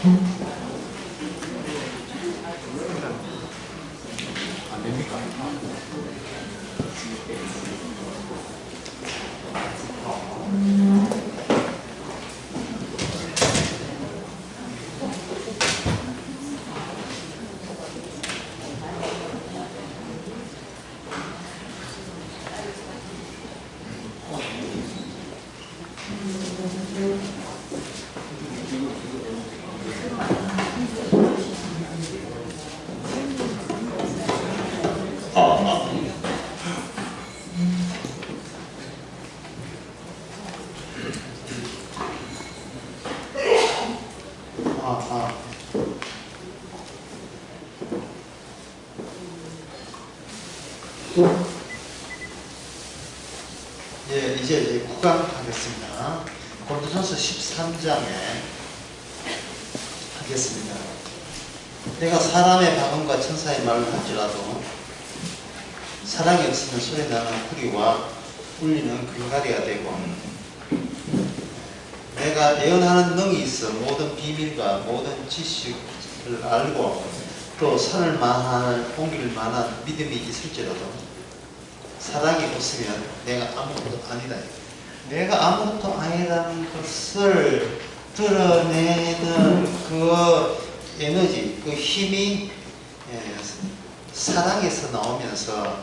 안 됩니까? 예, 이제 구강하겠습니다. 고린도전서 13장에 하겠습니다. 내가 사람의 방언과 천사의 말을 할지라도 사랑이 없으면 소리나는 구리와 울리는 귀가리가 되고, 내가 예언하는 능이 있어 모든 비밀과 모든 지식을 알고 또 산을 옮길 만한 믿음이 있을지라도 사랑이 없으면 내가 아무것도 아니다. 내가 아무것도 아니라는 것을 드러내는 그 에너지, 그 힘이 사랑에서 나오면서,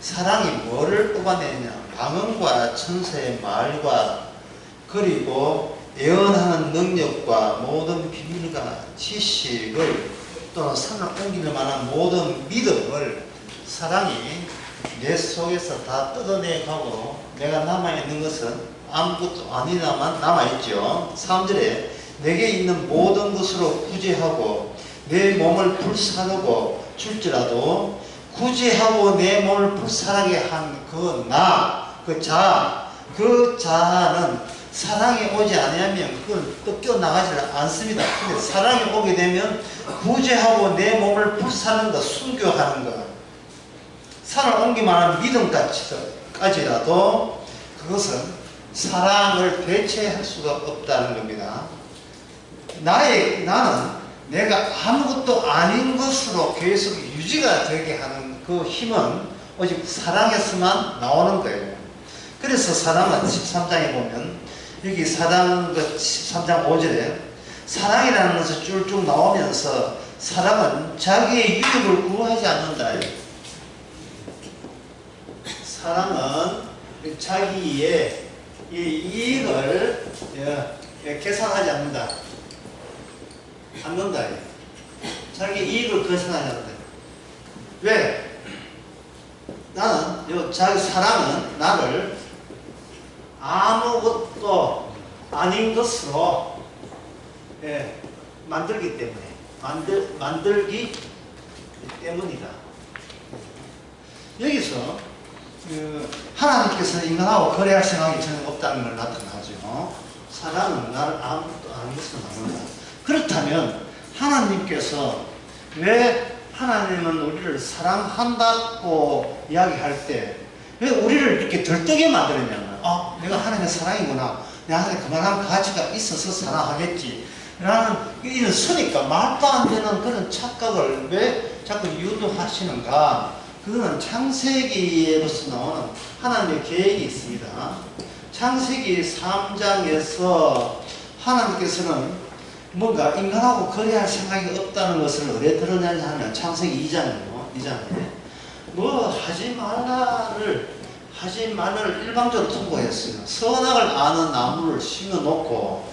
사랑이 뭐를 뽑아내냐? 방언과 천사의 말과 그리고 예언하는 능력과 모든 비밀과 지식을 또는 산을 옮길 만한 모든 믿음을 사랑이 내 속에서 다 뜯어내가고, 내가 남아있는 것은 아무것도 아니나만 남아있죠. 3절에 내게 있는 모든 것으로 구제하고 내 몸을 불사르고 줄지라도, 구제하고 내 몸을 불사르게 한 그 나, 그 자아는 사랑이 오지 않으면 그건 뜯겨나가지 않습니다. 근데 사랑이 오게 되면 구제하고 내 몸을 불사르는 것, 순교하는 것, 산을 옮기만한 믿음까지라도 그것은 사랑을 대체할 수가 없다는 겁니다. 나는 내가 아무것도 아닌 것으로 계속 유지가 되게 하는 그 힘은 오직 사랑에서만 나오는 거예요. 그래서 사랑은 13장에 보면, 여기 사랑 13장 5절에 사랑이라는 것이 쭉쭉 나오면서, 사랑은 자기의 유익을 구하지 않는다. 사랑은 자기의 이익을 계산하지 않는다. 자기 이익을 계산하지 않는다. 왜? 자기 사랑은 나를 아무것도 아닌 것으로 만들기 때문에, 만들기 때문이다. 여기서 하나님께서는 인간하고 거래할 생각이 전혀 없다는 걸 나타나죠. 사랑은 나를 아무것도 아닌 것으로 만든다. 그렇다면 하나님께서 왜, 하나님은 우리를 사랑한다고 이야기할 때 왜 우리를 이렇게 들뜨게 만들었냐면, 내가 하나님의 사랑이구나, 내 안에 그만한 가치가 있어서 사랑하겠지 라는 이런 쓰니까 말도 안 되는 그런 착각을 왜 자꾸 유도하시는가? 그거는 창세기에서 나오는 하나님의 계획이 있습니다. 창세기 3장에서 하나님께서는 뭔가 인간하고 거래할 생각이 없다는 것을 어디에 드러내냐 하면 창세기 2장이에요. 2장에 하지 말라를 일방적으로 통보했어요. 선악을 아는 나무를 심어놓고,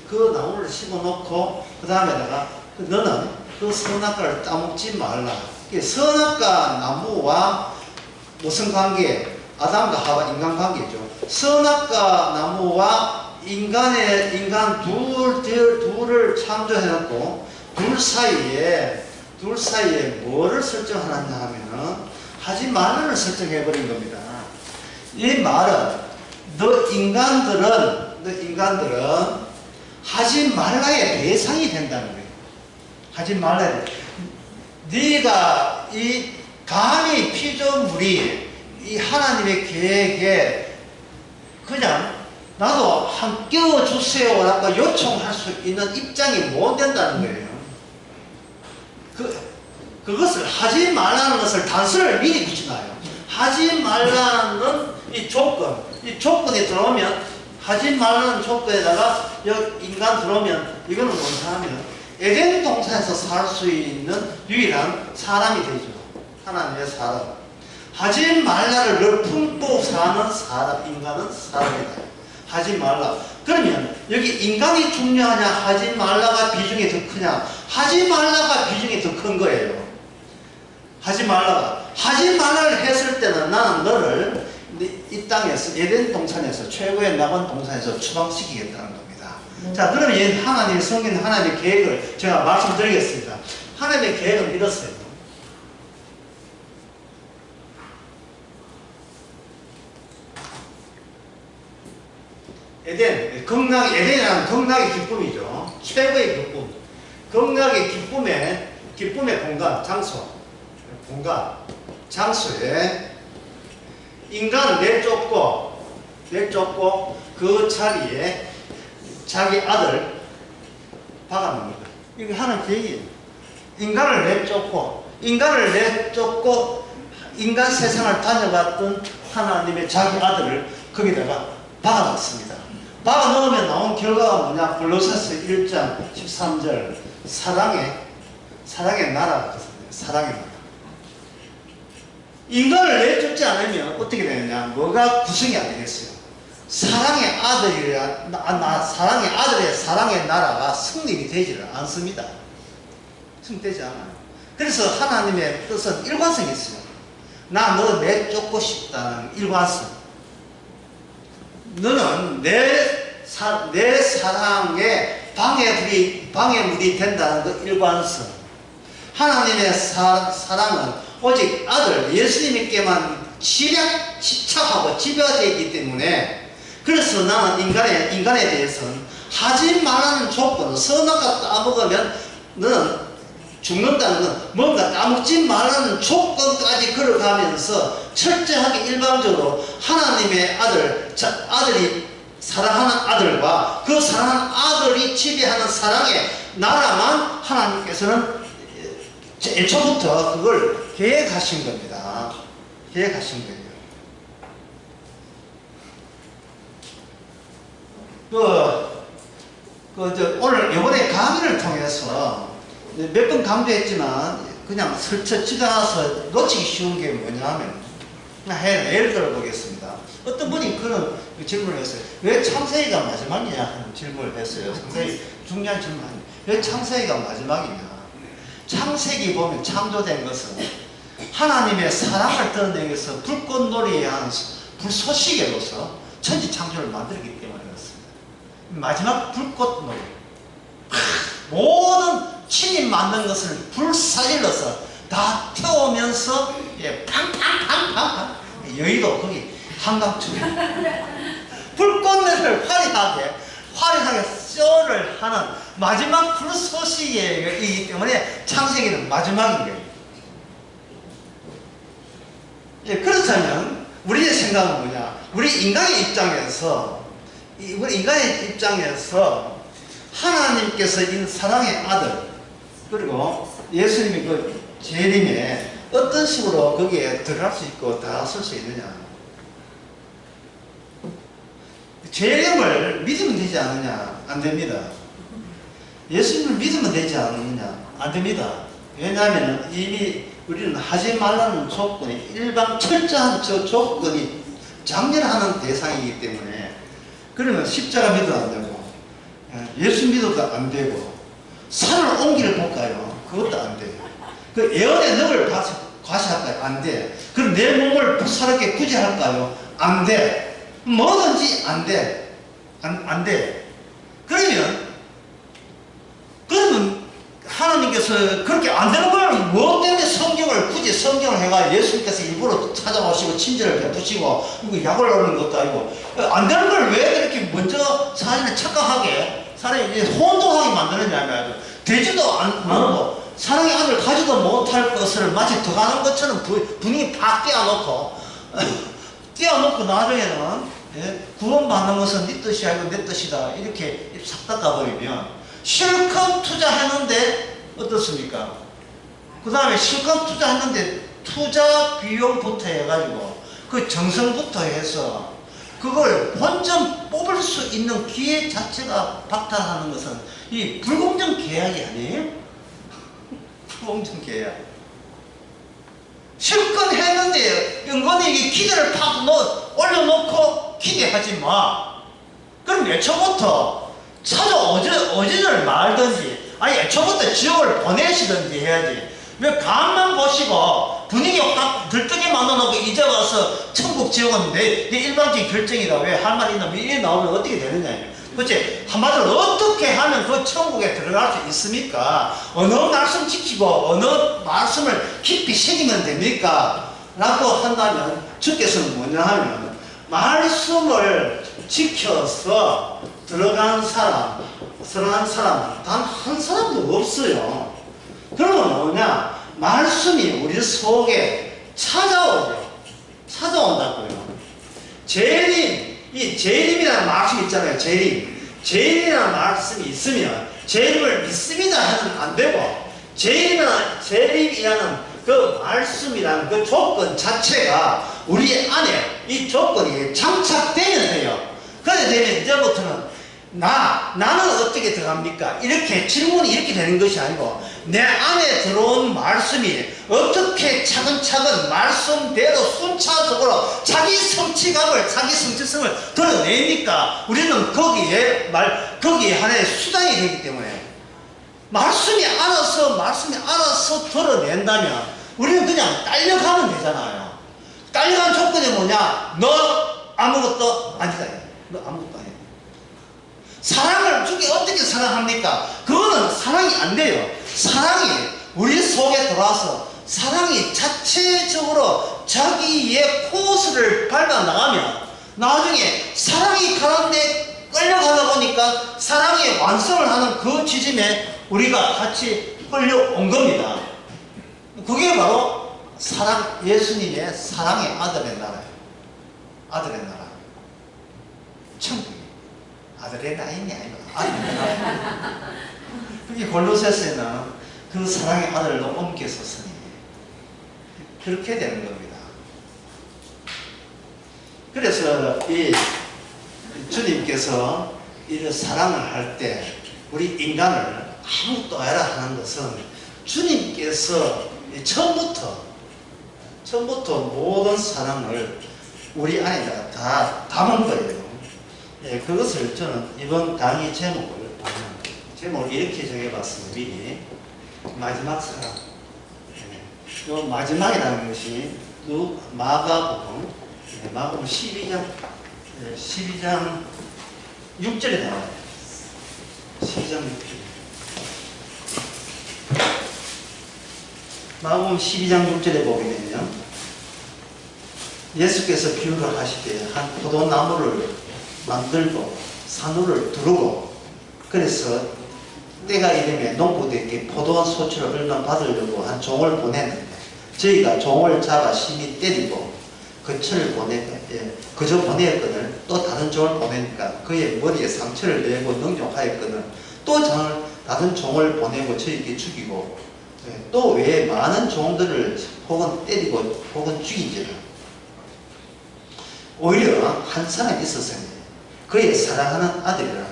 그 나무를 심어놓고 그 다음에다가 너는 그 선악과를 따먹지 말라. 선악과 나무와 무슨 관계? 아담과 하와 인간 관계죠. 선악과 나무와 인간 둘을 창조해놓고 둘 사이에 뭐를 설정하느냐 하면은 하지 말라를 설정해버린 겁니다. 이 말은 너 인간들은 하지 말라의 대상이 된다는 거예요. 하지 말라. 네가 감히 피조물이 이 하나님의 계획에 그냥 나도 한 끼워주세요라고 요청할 수 있는 입장이 못 된다는 거예요. 그것을 하지 말라는 것을 단서를 미리 붙여놔요. 하지 말라는 이 조건이 들어오면, 하지 말라는 조건에다가 인간 들어오면, 이거는 뭔가 하면 에덴 동산에서 살 수 있는 유일한 사람이 되죠. 하나님의 사람. 하지 말라를 늘 품고 사는 사람, 인간은 사람이다. 하지 말라. 그러면 여기 인간이 중요하냐, 하지 말라가 비중이 더 크냐? 하지 말라가 비중이 더 큰 거예요. 하지 말라가. 하지 말라를 했을 때는 나는 너를 이 땅에서, 에덴 동산에서, 최고의 낙원 동산에서 추방시키겠다는 겁니다. 자, 그러면 하나님, 성경 하나님의 계획을 제가 말씀드리겠습니다. 하나님의 계획은 이렇어요. 에덴이라는 극락의 기쁨이죠. 최고의 기쁨. 극락의 기쁨의 공간, 장소에 인간을 내쫓고 그 자리에 자기 아들 박아놓는 거예요. 이게 하나님 계획이에요. 인간을 내쫓고 인간 세상을 다녀갔던 하나님의 자기 아들을 거기다가 박아놨습니다. 박아놓으면 나온 결과가 뭐냐? 골로새서 1장 13절 사랑의 나라가 있습니다. 사랑의 나라. 인간을 내쫓지 않으면 어떻게 되느냐? 뭐가 구성이 안 되겠어요? 사랑의 아들의 사랑의 나라가 승리가 되지를 않습니다. 승리되지 않아요. 그래서 하나님의 뜻은 일관성이 있어요. 나 너 내쫓고 싶다는 일관성. 너는 내 사랑에 방해물이 된다는 그 일관성. 하나님의 사랑은 오직 아들 예수님께만 집착하고 지배되어 있기 때문에, 그래서 나는 인간에 대해서는 하지 말라는 조건, 선악과 따먹으면 너는 죽는다는 건 뭔가 따먹지 말라는 조건까지 걸어가면서 철저하게 일방적으로 하나님의 아들이 사랑하는 아들과 그 사랑하는 아들이 지배하는 사랑의 나라만 하나님께서는 애초부터 그걸 계획하신 겁니다. 계획하신 거예요. 오늘 이번에 강의를 통해서 몇 번 강조했지만 그냥 슬쩍 지나가서 놓치기 쉬운 게 뭐냐면, 예를 들어 보겠습니다. 어떤 분이 그런 질문을 했어요. 왜 창세기가 마지막이냐 하는 질문을 했어요. 상당히 중요한 질문. 왜 창세기가 마지막이냐? 창세기 보면 창조된 것은 하나님의 사랑을 드러내기 위해서 불꽃놀이에 한 불쏘시개로서 천지창조를 만들었기 때문에 그렇습니다. 마지막 불꽃놀이. 모든 신이 만든 것을 불사질러서 다 태우면서 팡팡팡팡 여의도 거기 한강촌 불꽃놀이를 화려하게 쇼를 하는 마지막 불쏘시개이기 때문에 창세기는 마지막인 거예요. 그렇다면 우리의 생각은 뭐냐? 우리 인간의 입장에서 하나님께서 이 사랑의 아들 그리고 예수님이 그 재림에 어떤 식으로 거기에 들어갈 수 있고 들어설 수 있느냐? 재림을 믿으면 되지 않느냐? 안 됩니다. 예수님을 믿으면 되지 않느냐? 안 됩니다. 왜냐하면 이미 우리는 하지 말라는 조건이 철저한 저 조건이 장렬하는 대상이기 때문에, 그러면 십자가 믿어도 안 되고 예수 믿어도 안 되고 산을 옮기를 볼까요? 그것도 안 돼요. 그 예언의 능을 과시할까요? 안 돼. 그럼 내 몸을 불사롭게 구제할까요? 안 돼. 뭐든지 안 돼. 안 돼. 그러면 하나님께서 그렇게 안 되는 걸 뭐 때문에 굳이 성경을 해가 예수님께서 일부러 찾아오시고 친절을 베푸시고 이거 약을 넣는 것도 아니고 안 되는 걸 왜 그렇게 먼저 사람을 착각하게 사람이 혼동하게 만드느냐? 되지도 않고 사랑의 아들 가지도 못할 것을 마치 더 가는 것처럼 분위기 팍 띄워놓고 나중에는 예? 구원받는 것은 네 뜻이 아니고 내 뜻이다. 이렇게 입 싹 닦아버리면 실컷 투자했는데 어떻습니까? 그 다음에 실컷 투자했는데 투자 비용부터 해가지고 그 정성부터 해서 그걸 본전 뽑을 수 있는 기회 자체가 박탈하는 것은 이 불공정 계약이 아니에요? 불공정 계약. 실컷 했는데 은근히 기대를 팍 올려놓고 기대하지 마. 그럼 애초부터 어제를 말든지 아니 애초부터 지옥을 보내시든지 해야지. 왜 간만 보시고 분위기 확 들뜨게 만들어놓고 이제 와서 천국 지옥은 내 일방적인 결정이다. 왜 할 말이 있나? 이게 나오면 어떻게 되느냐. 그치? 한마디로 어떻게 하면 그 천국에 들어갈 수 있습니까? 어느 말씀 지키고 어느 말씀을 깊이 새기면 됩니까? 라고 한다면 주께서는 뭐냐 하면 말씀을 지켜서 들어간 사람은 단 한 사람도 없어요. 그러면 뭐냐? 말씀이 우리 속에 찾아온다고요. 이 재림이라는 말씀이 있잖아요. 재림이라는 말씀이 있으면 재림을 믿습니다 하면 안 되고 재림이라는 그 말씀이라는 그 조건 자체가 우리 안에 이 조건이 장착되면 돼요. 그래 되면 이제부터는 나는 어떻게 들어갑니까? 이렇게 질문이 이렇게 되는 것이 아니고 내 안에 들어온 말씀이 어떻게 차근차근 말씀대로 순차적으로 자기 성취감을 자기 성취성을 드러냅니까? 우리는 거기에 하나의 수단이 되기 때문에 말씀이 알아서 드러낸다면 우리는 그냥 딸려가면 되잖아요. 딸려간 조건이 뭐냐? 너 아무것도 아니다. 너 아무것도 아니다. 사랑을 주께 어떻게 사랑합니까? 그거는 사랑이 안 돼요. 사랑이 우리 속에 들어와서 사랑이 자체적으로 자기의 코스를 밟아 나가면 나중에 사랑이 가는데 끌려가다 보니까 사랑의 완성을 하는 그 지점에 우리가 같이 끌려온 겁니다. 그게 바로 예수님의 사랑의 아들의 나라예요. 아들의 나라. 천국이. 아들의 나이냐 아들의 나라. 그게 골로새서에는 그 사랑의 아들로 옮겨서 쓰니 그렇게 되는 겁니다. 그래서 이 주님께서 이런 사랑을 할 때 우리 인간을 아무것도 알아 하는 것은 주님께서 처음부터 모든 사랑을 우리 안에다가 다 담은 거예요. 예, 그것을 저는 이번 강의 제목을 이렇게 정해봤습니다. 미리 마지막 사랑. 예, 요 마지막이라는 것이 마가복음 12장 6절에 나와요. 12장 6절. 마가복음 12장 6절에 보게 되면 예수께서 비유를 하시되 한 포도나무를 만들고 산울을 두르고 그래서 때가 이르면 농부들에게 포도원 소출을 얼마 받으려고 한 종을 보냈는데 저희가 종을 잡아 심히 때리고 그저 보냈거늘 또 다른 종을 보내니까 그의 머리에 상처를 내고 능욕하였거늘 또 다른 종을 보내고 저희에게 죽이고 또 외에 많은 종들을 혹은 때리고 혹은 죽인지라. 오히려 한 사람이 있었어요. 그의 사랑하는 아들이라.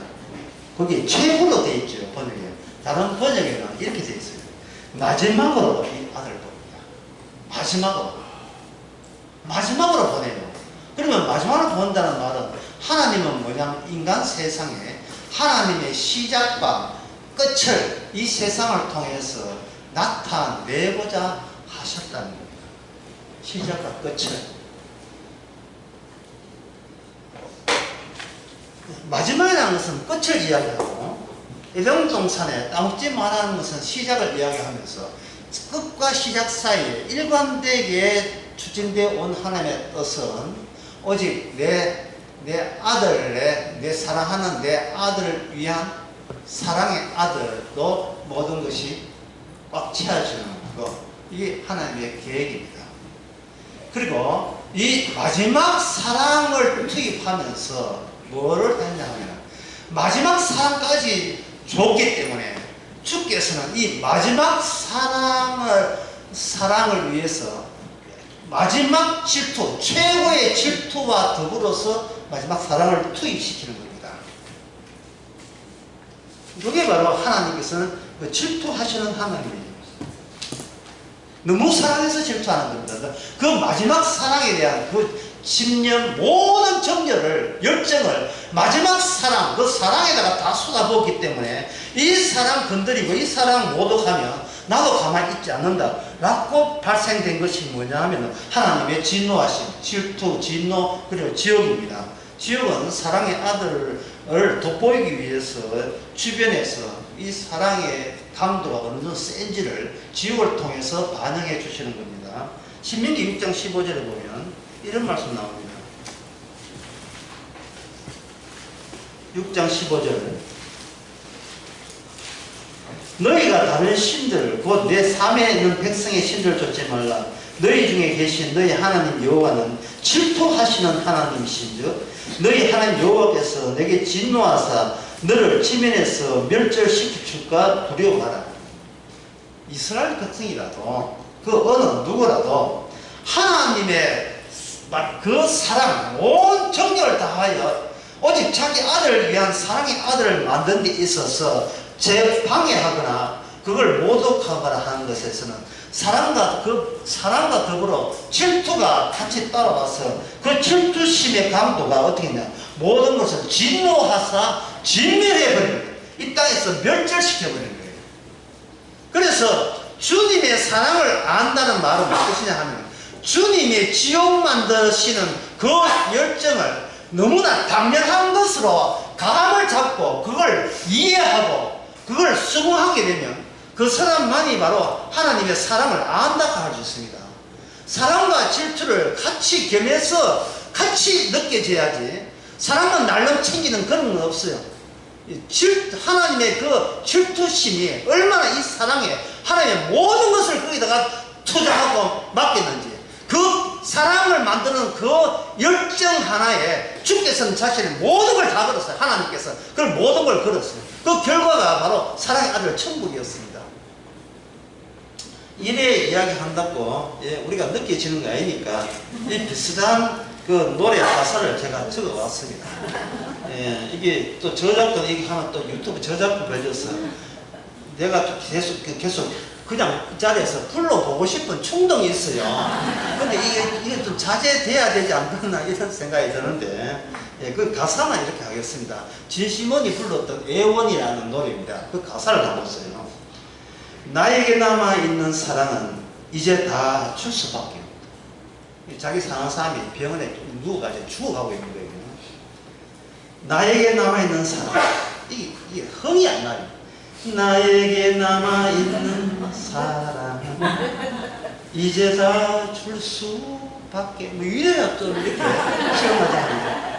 거기에 최후로 되어 있죠. 번역에. 다른 번역에는 이렇게 되어 있어요. 마지막으로 이 아들을 봅니다. 마지막으로 보내요. 그러면 마지막으로 본다는 말은 하나님은 뭐냐? 인간 세상에 하나님의 시작과 끝을 이 세상을 통해서 나타내고자 하셨다는 겁니다. 시작과 끝을. 마지막이라는 것은 끝을 이야기하고 에덴 동산에 따먹지 말라는 것은 시작을 이야기하면서 끝과 시작 사이에 일관되게 추진되어 온 하나님의 뜻은 오직 내 사랑하는 내 아들을 위한 사랑의 아들로 모든 것이 꽉 채워지는 것. 이게 하나님의 계획입니다. 그리고 이 마지막 사랑을 투입하면서 뭐를 했냐면 마지막 사랑까지 줬기 때문에 주께서는 이 마지막 사랑을 위해서 마지막 질투, 최고의 질투와 더불어서 마지막 사랑을 투입시키는 겁니다. 이게 바로 하나님께서는 질투하시는 하나님입니다. 너무 사랑해서 질투하는 겁니다. 그 마지막 사랑에 대한 그 집념, 모든 정열을, 열정을 마지막 사랑, 그 사랑에다가 다 쏟아붓기 때문에 이 사랑 건드리고 이 사랑 모독하면 나도 가만히 있지 않는다 라고 발생된 것이 뭐냐 하면 하나님의 진노하심, 질투, 진노, 그리고 지옥입니다. 지옥은 사랑의 아들을 돋보이기 위해서 주변에서 이 사랑의 강도가 어느 정도 센지를 지옥을 통해서 반영해 주시는 겁니다. 신명기 6장 15절에 보면 이런 말씀 나옵니다. 6장 15절 너희가 다른 신들 곧 내 삶에 있는 백성의 신들을 좇지 말라. 너희 중에 계신 너희 하나님 여호와는 질투하시는 하나님이신즉 너희 하나님 여호와께서 내게 진노하사 너를 지면에서 멸절시킬까 두려워하라. 이스라엘 백성이라도 그 어느 누구라도 하나님의 그 사랑 온 정열을 다하여 오직 자기 아들을 위한 사랑의 아들을 만든 데 있어서 재방해하거나 그걸 모독하거나 하는 것에서는 사랑과 더불어 질투가 같이 따라와서 그 질투심의 강도가 어떻게 했냐, 모든 것을 진노하사 진멸해버리는 거예요. 이 땅에서 멸절시켜버리는 거예요. 그래서 주님의 사랑을 안다는 말은 무엇이냐 하면 주님의 지옥 만드시는 그 열정을 너무나 당연한 것으로 감을 잡고 그걸 이해하고 그걸 수긍하게 되면 그 사람만이 바로 하나님의 사랑을 안다고 할 수 있습니다. 사랑과 질투를 같이 겸해서 같이 느껴져야지 사랑은 날름 챙기는 그런 건 없어요. 하나님의 그 질투심이 얼마나 이 사랑에 하나님의 모든 것을 거기다가 투자하고 맡겼는지 그 사랑을 만드는 그 열정 하나에 주께서는 자신의 모든 걸 다 걸었어요. 하나님께서 그걸 모든 걸 걸었어요. 그 결과가 바로 사랑의 아들 천국이었습니다. 이래 이야기한다고 우리가 느껴지는 게 아니니까 이 비슷한 그 노래 가사를 제가 적어 왔습니다. 이게 또 저작권 얘기하면 또 유튜브 저작권 걸려서 내가 또 계속 그냥 이 자리에서 불러보고 싶은 충동이 있어요. 근데 이게 좀 자제돼야 되지 않나 이런 생각이 드는데 그 가사만 이렇게 하겠습니다. 진시몬이 불렀던 애원이라는 노래입니다. 그 가사를 담았어요. 나에게 남아있는 사랑은 이제 다 줄 수밖에 없다. 자기 사랑하는 사람이 병원에 누워가지고 죽어가고 있는 거예요. 나에게 남아있는 사랑, 이게 흥이 안 나요. 나에게 남아있는 사랑은 이제 다 줄 수밖에, 뭐 이래야 또 이렇게 시험하지 않는다.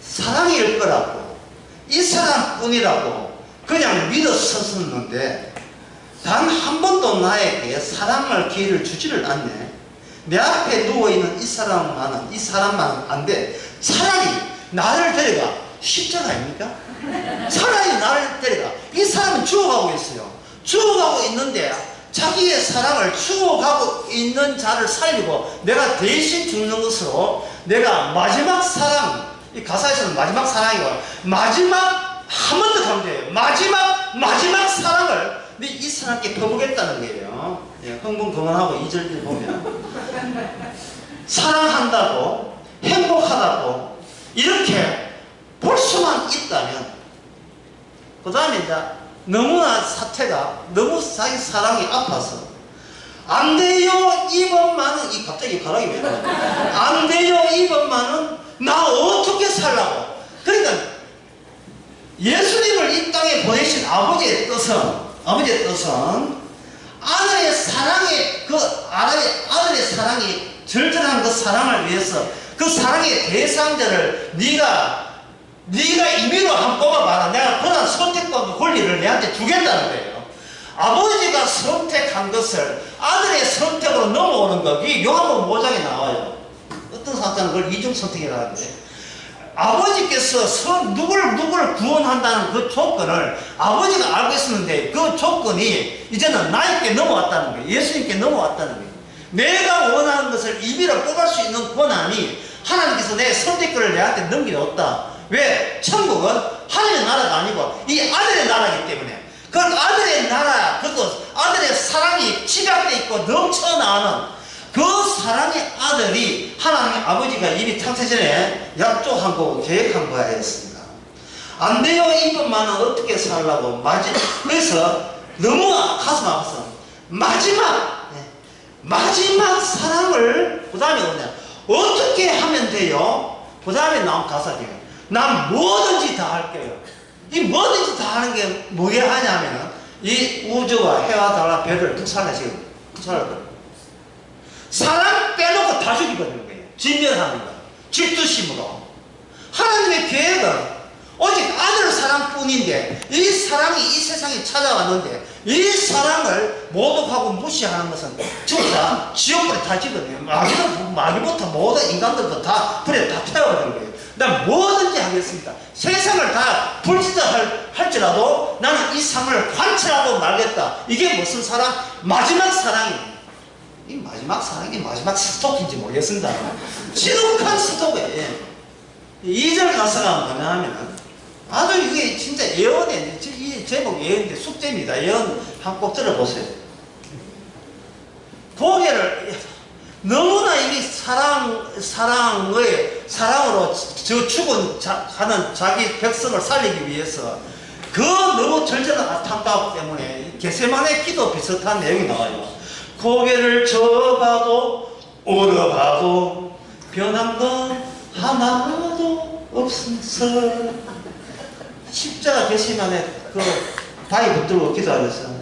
사랑일 거라고, 이 사람뿐이라고 그냥 믿었었는데 단 한 번도 나에게 사랑할 기회를 주지를 않네. 내 앞에 누워있는 이 사람만은 안 돼. 차라리 나를 데려가. 십자가 아닙니까? 차라리 나를 데려가. 이 사람은 죽어가고 있어요. 죽어가고 있는데 자기의 사랑을 죽어가고 있는 자를 살리고 내가 대신 죽는 것으로 내가 마지막 사랑, 이 가사에서는 마지막 사랑이고 마지막 한 번 더 가면 돼요. 마지막 사랑을 이 사람께 퍼부겠다는 거예요. 흥분 그만하고 2절 보면 사랑한다고 행복하다고 이렇게 볼 수만 있다면 그 다음에 이제 너무나 사태가 너무 자기 사랑이 아파서 안 돼요 이번만은 이 갑자기 바람이 왜 나와 안 돼요 이번만은 나 어떻게 살라고. 그러니까 예수님을 이 땅에 보내신 아버지의 뜻은 아들의 사랑의 아들의 사랑이 절절한 그 사랑을 위해서 그 사랑의 대상자를 네가 임의로 한번 뽑아봐라. 내가 그런 선택과 권리를 내한테 주겠다는 거예요. 아버지가 선택한 것을 아들의 선택으로 넘어오는 거, 이 요한복음 5장에 나와요. 어떤 사람은 그걸 이중 선택이라고 하는데, 아버지께서 누구를 구원한다는 그 조건을 아버지가 알고 있었는데 그 조건이 이제는 나에게 넘어왔다는 거예요. 예수님께 넘어왔다는 거예요. 내가 원하는 것을 임의로 뽑을 수 있는 권한이 하나님께서 내 선택권을 내한테 넘겨줬다. 왜? 천국은 하늘의 나라가 아니고 이 아들의 나라이기 때문에, 그 아들의 나라, 그것도 아들의 사랑이 집약되어 있고 넘쳐나는 그 사랑의 아들이 하나님 아버지가 이미 창세전에 약속한 거고 계획한 거였습니다. 안 돼요, 이것만은 어떻게 살라고. 그래서 너무 가슴 아파서 마지막 사랑을, 그 다음에 뭐냐, 어떻게 하면 돼요? 그 다음에 나온 가사죠. 난 뭐든지 다 할게요. 이 뭐든지 다 하는 게 뭐게 하냐면은 이 우주와 해와 달과 별을 특산해 지금 특산하거든요. 사랑 빼놓고 다 죽이거든요. 진멸하는 거, 질투심으로. 하나님의 계획은 오직 아들 사랑뿐인데, 이 사랑이 이 세상에 찾아왔는데 이 사랑을 모독하고 무시하는 것은 전부 다 지옥불에 다 지거든요. 마귀부터 모든 인간들도 다 불에 다 태워버리는 거예요. 난 뭐든지 하겠습니다. 세상을 다 불지할지라도 나는 이 상을 관찰하고 말겠다. 이게 무슨 사랑? 마지막 사랑이에요. 이 마지막 사랑이 마지막 스토크인지 모르겠습니다. 지독한 스토크예요. 2절 가사가 뭐냐 하면 아주 이게 진짜 예언이에요. 이 제목 예언인데 숙제입니다. 예언 한 꼭 들어보세요. 고개를 너무나 이 사랑으로 하는 자기 백성을 살리기 위해서 그 너무 절제가 안타깝기 때문에 겟세마네 기도 비슷한 내용이 나와요. 고개를 저어봐도 오려봐도 변한 건 하나도 없어. 십자가 겟세마네 그 바위 붙들고 기도하면서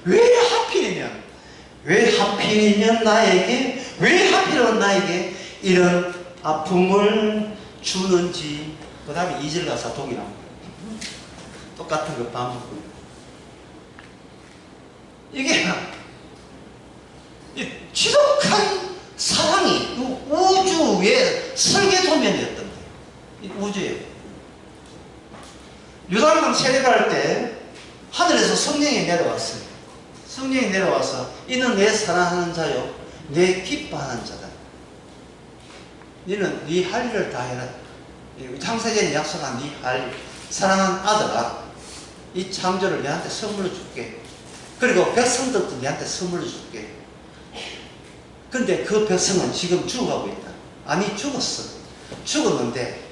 왜 하필이면 나에게, 왜 하필이면 나에게 이런 아픔을 주는지. 그 다음에 2절 가사 동일합니다. 똑같은 거 반복해요. 이게 이 지독한 사랑이 우주의 설계도면이었던 거예요. 이 우주에 유다강 세례할 때 하늘에서 성령이 내려왔어요. 성령이 내려와서 이는 내 사랑하는 자요 내 기뻐하는 자다. 너는 네 할 일을 다 해라. 창세전에 약속한 네 할 일, 사랑하는 아들아, 이 창조를 내한테 선물로 줄게. 그리고 백성들도 내한테 선물로 줄게. 근데 그 백성은 지금 죽어가고 있다. 아니 죽었어. 죽었는데,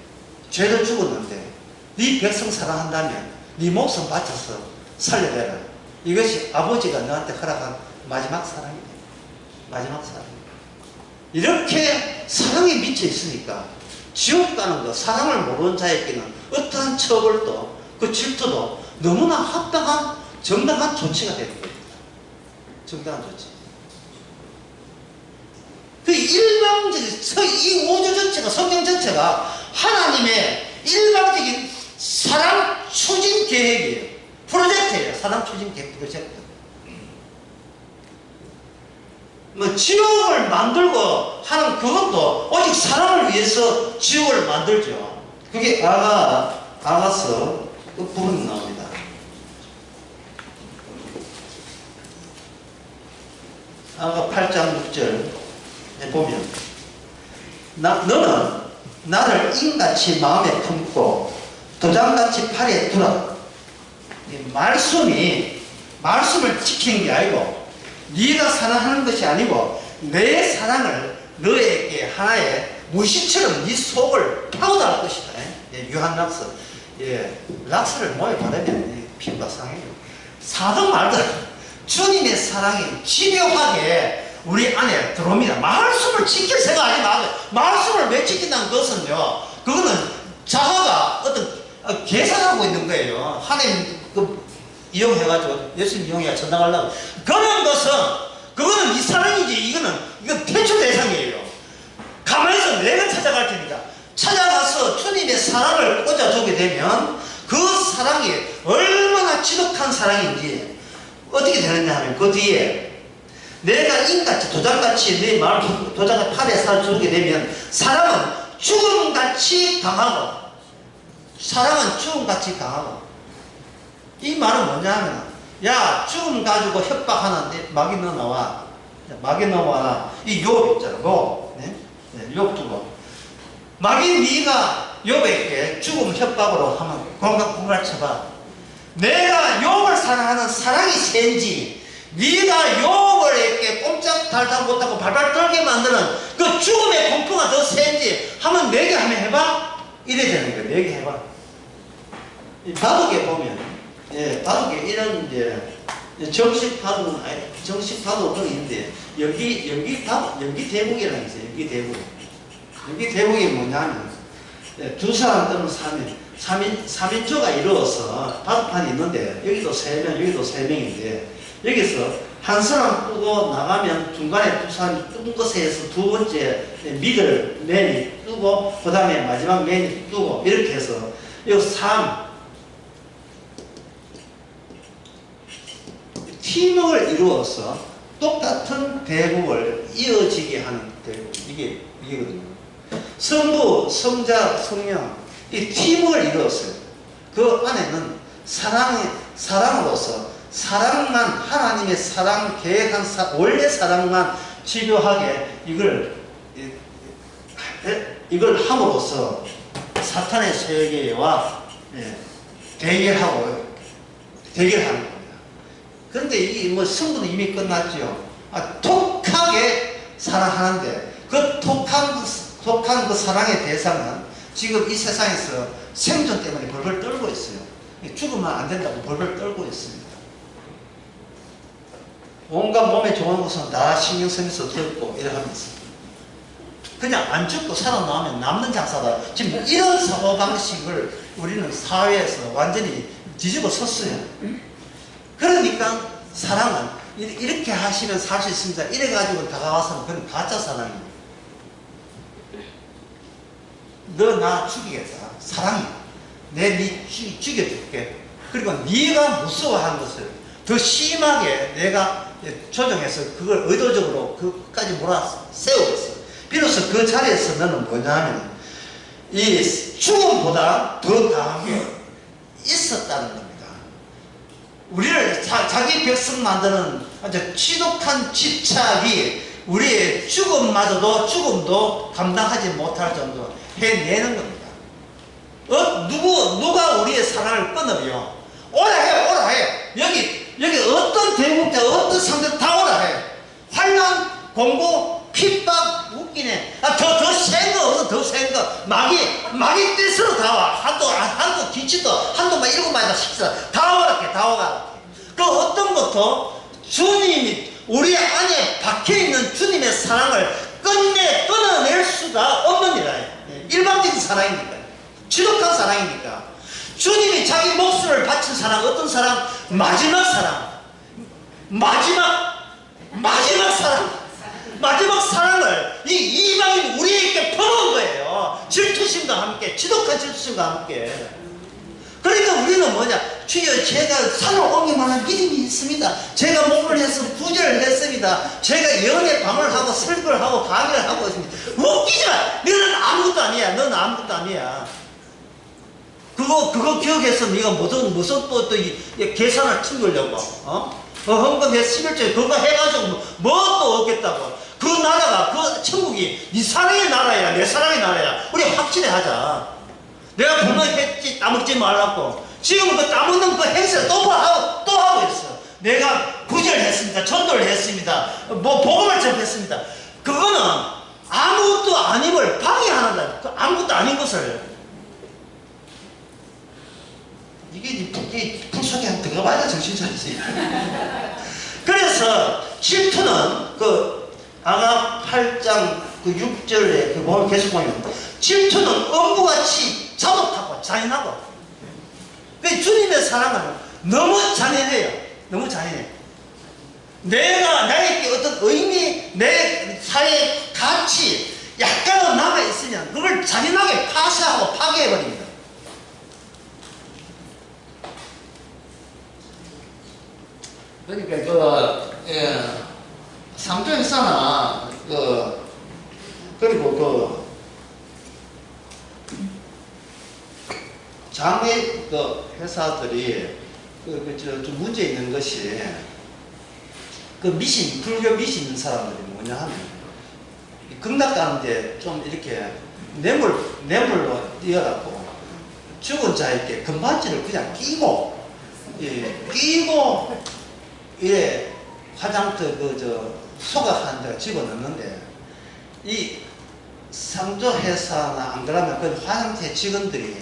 죄를 죽었는데 네 백성 사랑한다면 네 목숨 바쳐서 살려내라. 이것이 아버지가 너한테 허락한 마지막 사랑이다. 마지막 사랑. 이렇게 사랑에 미쳐 있으니까 지옥 가는 거, 사랑을 모르는 자에게는 어떠한 처벌도 그 질투도 너무나 합당한 정당한 조치가 되는 겁니다. 정당한 조치. 그 일방적인 이 우주 전체가, 성경 전체가 하나님의 일방적인 사랑 추진 계획이에요. 프로젝트예요. 사랑 추진 계획 프로젝트. 뭐 지옥을 만들고 하는 그것도 오직 사랑을 위해서 지옥을 만들죠. 그게 아가서 그 부분이 나옵니다. 아가 8장 6절 보면 너는 나를 인같이 마음에 품고 도장같이 팔에 두라. 말씀을 지키는 게 아니고 네가 사랑하는 것이 아니고 내 사랑을 너에게 하나의 무시처럼 네 속을 파고들 것이다. 유한 락스. 락스를 몸에 바르면 피부가 상해요. 사도 말든 주님의 사랑이 집요하게 우리 안에 들어옵니다. 말씀을 지킬 생각하지 마세요. 말씀을 왜 지킨다는 것은요, 그거는 자아가 어떤 계산하고 있는 거예요. 하나님 이용해가지고 예수님 이용해가 전당하려고. 그런 것은 그거는 이 사랑이지. 이건 퇴출 대상이에요. 가만히서 내가 찾아갈 테니까 찾아가서 주님의 사랑을 꽂아주게 되면 그 사랑이 얼마나 지독한 사랑인지 어떻게 되느냐 하면 그 뒤에 내가 인같이 도장같이 내 마음을 도장같이 팔에 살아주게 되면 사람은 죽음같이 강하고 사랑은 죽음같이 강하고 이 말은 뭐냐면 야 죽음 가지고 협박하는데 마귀 너 나와 마귀 넘어와라 이 욥 있잖아 욥 네? 욥 두고 마귀 네가 욥에게 죽음 협박으로 하면 공갈 쳐봐 내가 욥을 사랑하는 사랑이 센지 네가 욥을 이렇게 꼼짝달싹 못하고 발발 떨게 만드는 그 죽음의 공포가 더 센지 하면 내게 한번 해봐 이래 되는 거야 내게 해봐 이 바둑에 보면 바둑에 이런 이제 정식 바둑은 아니 정식 바둑은 있는데 연기 대국이라는 게 있어요 연기 대국이 뭐냐면 두 사람 또는 3인조가 이루어서 바둑판이 있는데 여기도 3명 여기도 3명인데 여기서 한 사람 뜨고 나가면 중간에 두 사람이 뜬 것에 해서 두 번째 미들 맨이 뜨고 그 다음에 마지막 맨이 뜨고 이렇게 해서 이 3 팀을 이루어서 똑같은 대국을 이어지게 하는 대국 이게거든요. 성부, 성자, 성령 이 팀을 이루었어요. 그 안에는 사랑으로서 사랑만 하나님의 사랑 계획한 원래 사랑만 집요하게 이걸 함으로써 사탄의 세계와 대결하는 겁니다. 그런데 이 뭐 승부는 이미 끝났죠. 톡하게 사랑하는데 그 톡한 그 사랑의 대상은 지금 이 세상에서 생존 때문에 벌벌 떨고 있어요. 죽으면 안 된다고 벌벌 떨고 있습니다. 온갖 몸에 좋은 것은 다 신경 쓰면서 듣고 이래 하면서 그냥 안 죽고 살아나면 남는 장사다. 지금 이런 사고방식을 우리는 사회에서 완전히 뒤집어 섰어요. 그러니까 사랑은 이렇게 하시면 살 수 있습니다. 이래가지고 다가와서는 그건 가짜 사랑입니다. 너 나 죽이겠다. 사랑이. 네 죽여줄게. 그리고 네가 무서워하는 것을 더 심하게 내가 조정해서 그걸 의도적으로 그까지 몰아세우겠어. 비로소 그 자리에서 너는 뭐냐면 이 죽음보다 더 강한 게 있었다는 겁니다. 우리를 자기 백성 만드는 아주 지독한 집착이 우리의 죽음도 감당하지 못할 정도 해내는 겁니다. 누가 우리의 사랑을 끊으며 오라 해. 여기 어떤 대국자 어떤 상대 다 오라 해. 환난, 공고, 핍박, 웃기네. 더 센 거 없어. 더 센 거. 마귀 뜻으로 다 와. 한도 기치도 한도만 7마디다 14. 다 오라. 그 어떤 것도 주님이 우리 안에 박혀있는 주님의 사랑을 끊어낼 수가 없는 이라. 일방적인 사랑이니까. 지독한 사랑이니까. 주님이 자기 목숨을 바친 사랑, 어떤 사랑? 마지막 사랑. 마지막 사랑을 이 이방인 우리에게 퍼놓은 거예요. 질투심과 함께, 지독한 질투심과 함께. 그러니까 우리는 뭐냐? 주여, 제가 산을 옮길 만한 믿음이 있습니다. 제가 몸을 해서 구제를 했습니다. 제가 연애 방을 하고 설교를 하고 강의를 하고 있습니다. 웃기지 마! 너는 아무것도 아니야. 그거 기억해서 네가 무슨 또 계산을 챙기려고, 헌금해 11조에 그거 해가지고 뭐 또 얻겠다고. 그 나라가, 그 천국이 네 사랑의 나라야, 내 사랑의 나라야. 우리 확실히 하자. 내가 분명했지, 따먹지 말라고. 지금 그 따먹는 그 행세를 또 하고 있어. 내가 구제를 했습니다. 전도를 했습니다. 복음을 접했습니다. 그거는 아무것도 아님을 방해하는 거야. 아무것도 아닌 것을. 이게 풀속에 한 들어가봐야 정신 차리지. 그래서 질투는 아가 8장 6절에 보면 계속 보면 질투는 엄부같이 자독하고 잔인하고. 주님의 사랑은 너무 잔인해요. 너무 잔인해. 나에게 어떤 의미, 내 사회의 가치 약간은 남아있으면 그걸 잔인하게 파쇄하고 파괴해버립니다. 그러니까 상조회사나 그리고 장외 회사들이 좀 문제 있는 것이 불교 미신 있는 사람들이 뭐냐 하면 극락 가는데 좀 이렇게 뇌물로 뛰어갖고 죽은 자에게 금반지를 그냥 끼고 이래 화장터 소각하는 데가 집어넣는데 이 상조회사나 안 그러면 그 화장터 직원들이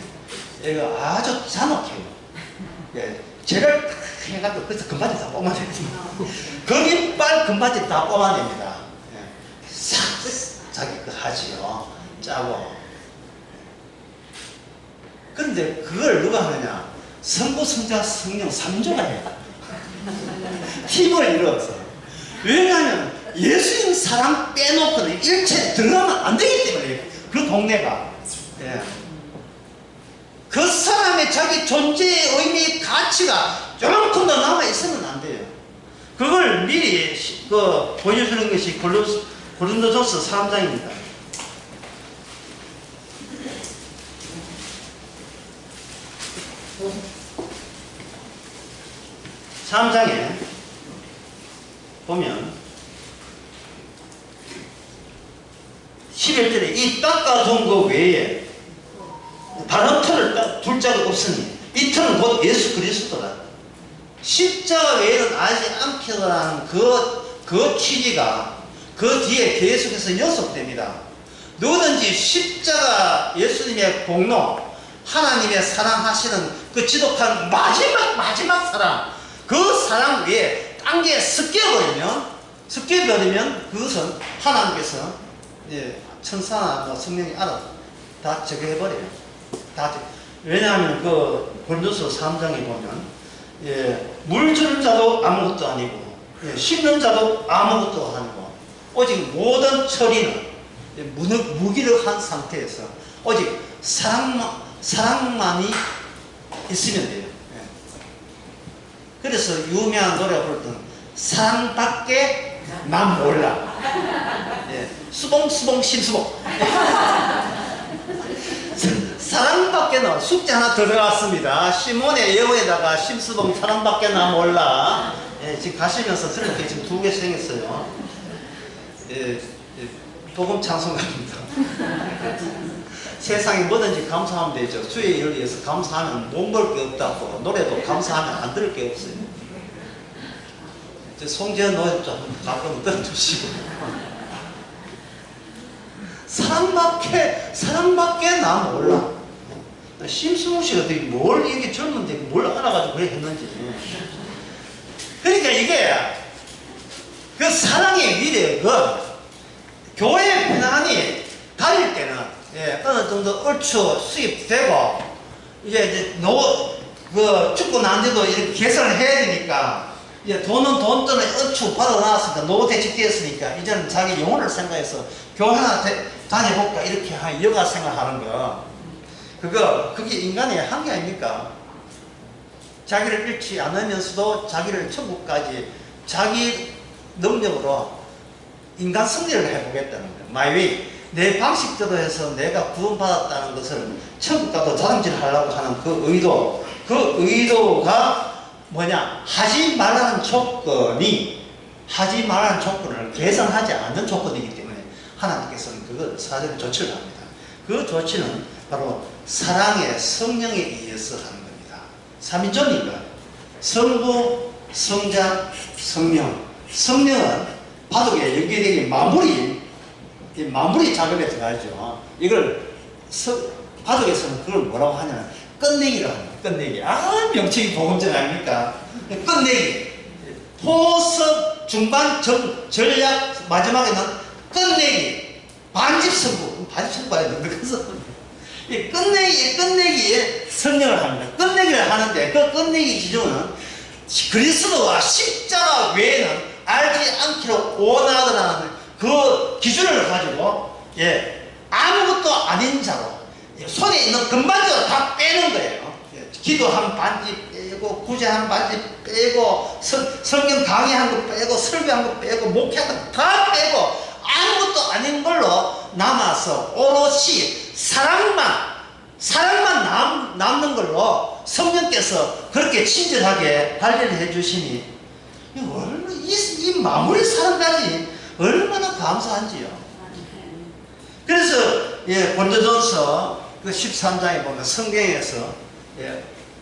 이거 아주 잔혹해요. 쟤를 해가지고 그래서 금반지 다 뽑아내요. 거기빨 금반지 다 뽑아냅니다. 싹 자기 거 하지요. 짜고. 그런데 그걸 누가 하느냐? 성부, 성자, 성령 3조가 해요. 힘을 이루어서. 왜냐하면 예수님 사랑 빼놓고는 일체 들어가면 안 되기 때문에 그 동네가. 그 사람의 자기 존재의 의미, 가치가 조금 더 남아 있으면 안 돼요. 그걸 미리 보여주는 것이 고린도전서 3장입니다. 3장에 보면 11절에 이 닦아둔 것 외에 다른 틀을 둘 자가 없으니 이 틀은 곧 예수 그리스도다. 십자가 외에는 알지 않기라는 그 취지가 그 뒤에 계속해서 연속됩니다. 누구든지 십자가 예수님의 공로, 하나님의 사랑하시는 그 지독한 마지막 사랑, 그 사랑 위에 딴 게 섞여버리면 그것은 하나님께서 천사나 성령이 알아 다 적용해버려요. 왜냐하면 고린도서 3장에 보면 물 주는 자도 아무것도 아니고 심는 자도 아무것도 아니고 오직 모든 처리는 무기력한 상태에서 오직 사랑만이 있으면 돼요. 그래서 유명한 노래 부를 때는 사랑밖에 난 몰라. 수봉 심수봉. 사랑밖에는 숙제 하나 들어갔습니다. 시몬의 예고에다가 심수봉 사랑밖에 난 몰라. 지금 가시면서 들을 게 지금 2개 생겼어요. 복음 찬송가입니다. 세상에 뭐든지 감사하면 되죠. 주의 일을 위해서 감사하면 못 볼 게 없다고. 노래도 감사하면 안 들을 게 없어요. 송지현 노래 좀 가끔 들어주시고. 사랑밖에 나 몰라. 심수봉 씨가 어떻게 뭘 이렇게 젊은데 뭘 알아가지고 그래 했는지. 그러니까 이게 그 사랑의 위력은 교회 편안히 다닐 때는 어느 정도 얼추 수입되고 이제 죽고 난 뒤도 이렇게 계산을 해야 되니까 이제 돈은 돈 돈에 얼추 받아놨으니까 노후 대책되었으니까 이제는 자기 영혼을 생각해서 교회 하나 다녀볼까 이렇게 여가 생각하는 거 그게 인간의 한계 아닙니까? 자기를 잃지 않으면서도 자기를 천국까지 자기 능력으로 인간 승리를 해보겠다는 거예요. My way. 내 방식대로 해서 내가 구원받았다는 것을 천국 가도 자랑질하려고 하는 그 의도가 뭐냐? 하지 말라는 조건을 개선하지 않는 조건이기 때문에 하나님께서는 그걸 사전에 조치를 합니다. 그 조치는 바로 사랑의 성령에 의해서 하는 겁니다. 삼위존이가 성부, 성자, 성령. 성령은 바둑에 연결되기 마무리 작업에 들어가죠. 이걸 바둑에서는 그걸 뭐라고 하냐면 끝내기라고 합니다. 끝내기. 명칭이 보금전 아닙니까? 끝내기. 포섭, 중반, 전략, 마지막에는 끝내기. 반집승부. 반집승부 아니에요. 그래서 끝내기에 성령을 합니다. 끝내기를 하는데 그 끝내기 기준은 그리스도와 십자가 외에는 알지 않기로 원하더라는 그 기준을 가지고 아무것도 아닌 자로 손에 있는 금반지를 다 빼는 거예요. 기도한 반지 빼고 구제한 바지 빼고 성경 강의한 거 빼고 설교한 거 빼고 목회한 거 다 빼고 아무것도 아닌 걸로 남아서 오롯이 사랑만 남는 걸로 성령께서 그렇게 친절하게 관리를 해주시니 이 마무리 사랑까지 얼마나 감사한지요. 그래서 고린도전서 그 13장에 보면 성경에서